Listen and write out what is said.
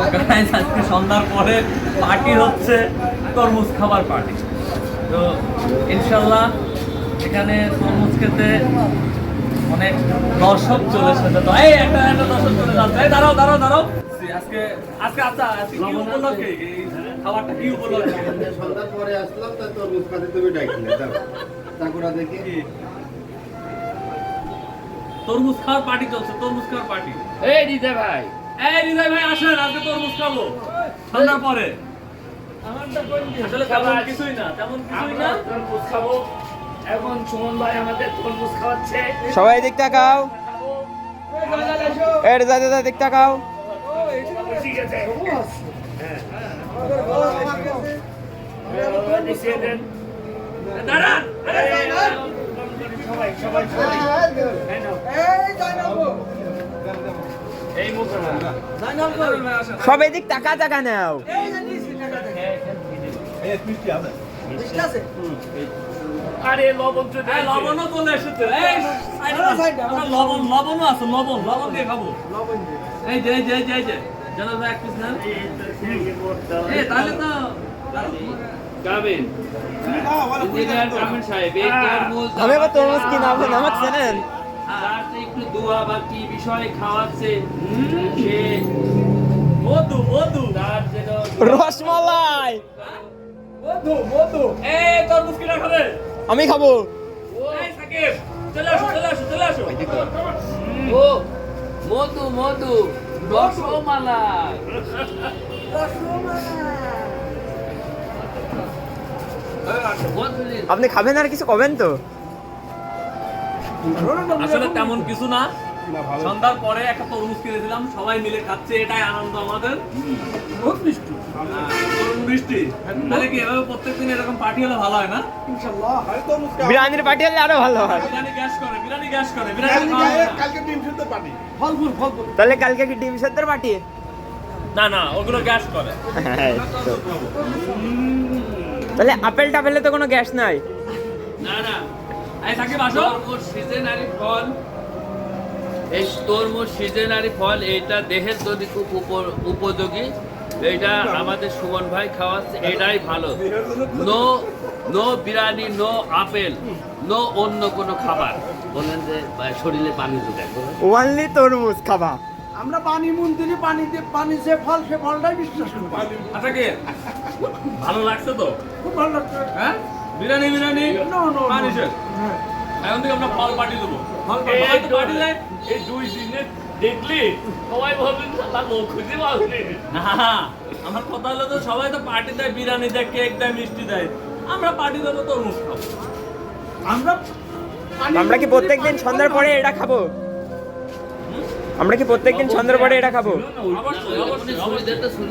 আজকে সন্ধ্যার পরে পার্টি হচ্ছে তরমুজ খাবার পার্টি। তো ইনশাল্লাহ এখানে তরমুজ খেতে অনেক দর্শক চলে এসেছে। তো এই একটা দর্শক চলে যাচ্ছে। এই দাঁড়াও দাঁড়াও দাঁড়াও। আজকে আজকে আচ্ছা আজকে কি উপলক্ষে এই খাবারটা কি উপলক্ষে? সন্ধ্যার পরে আসলাম, তাই তরমুজ খাতে তুমি ডাকলে তারপরে দেখি তরমুজ খাওয়ার পার্টি চলছে, তরমুজ খাওয়ার পার্টি। এই রিজা ভাই, হৃদয় ভাই আসেন, আজকে তরমুজ খাবো সন্ধ্যার পরে। আসলে তেমন কিছুই না, তেমন কিছুই না। তরমুজ খাবো এখন। সুমন ভাই আমাদের তরমুজ খাওয়াচ্ছে। সবাই দিক তাকাও, এর যাতে দিক তাকাও। ঠিক আছে, দাঁড়ান। সবাই সবাই এই মুখ সবাই দিক তাকা তাকা নাও। আরে লবণ তো এই লবণও চলে এসেছে। এই আমরা লবণও আছে, লবণ দিয়ে খাবো। এই যে এই যে এই যে এই যে জানো ভাই এক পিস না। এই তাহলে তো গাবেন ইঞ্জিনিয়ার কামেল সাহেব, এই তরমুজ আমি আবার তরমুজ কি নাম নামাক জানেন? যার তো একটু দোয়া বা কি বিষয়ে খাওয়াচ্ছে সে মধু তার যেন রসমালাই। মধু এই তরমুজ কিনা খাবে? আমি খাবো। এই সাকিব চলে আসো চলে আসো চলে আসো। ও মধু মধু রসমালাই। আপনি খাবেন আর কিছু কবেন তো? আসলে তেমন কিছু না, সন্ধ্যার পরে একটা তরমুজ কিনেছিলাম, সবাই মিলে খাচ্ছে, এটাই আনন্দ আমাদের। বহুত মিষ্টি মিষ্টি। তাহলে কি এভাবে প্রত্যেকদিন এরকম পার্টি হলে ভালো হয় না? বিরিয়ানির পার্টি হলে আরো ভালো হয়। বিরিয়ানি গ্যাস করে, বিরিয়ানি গ্যাস করে, বিরিয়ানি খাওয়া হয় না। কালকে ডিম সিদ্ধ পাটি তাহলে কালকে কি ডিম সেদ্ধর পার্টি? না না ওগুলো গ্যাস করে। তাহলে আপেল টাপেলে তো কোনো গ্যাস নাই। না না, এই সাকিব আসো। তরমুজ সিজনারি ফল, এই তরমুজ সিজনারি ফল, এটা দেহের যদি খুব উপযোগী। এটা আমাদের সুমন ভাই খাওয়াচ্ছে, এটাই ভালো। No no biryani, no apple, no অন্য কোনো খাবার। বলেন যে শরীরে পানি ঢুকায়। ওনলি তরমুজ খাবা। আমরা পানি মন্দিরে পানি যে ফল সে ফলটাই বিশ্বাস করি। আচ্ছা কি ভালো লাগছে তো? খুব ভালো লাগছে। হ্যাঁ biryani biryani No, no, no. পানি শেষ। হ্যাঁ। এখন থেকে আমরা ফল পার্টি দেবো। ফল এই পার্টি দেয় এই 2 দিনে দেখলি সবাই ভাবলেন সালা লোক খুঁজে পাওনি। না, আমার কথা হলো তো সবাই তো পার্টি দেয়, বিরিয়ানি দেয়, কেক দেয়, মিষ্টি দেয়। আমরা পার্টি দেবো তরমুজ খাবো। আমরা কি প্রত্যেকদিন সন্ধ্যার পরে এটা খাবো? আমরা কি প্রত্যেকদিন সন্ধ্যার পরে এটা খাবো? অবশ্যই অবশ্যই অবশ্যই।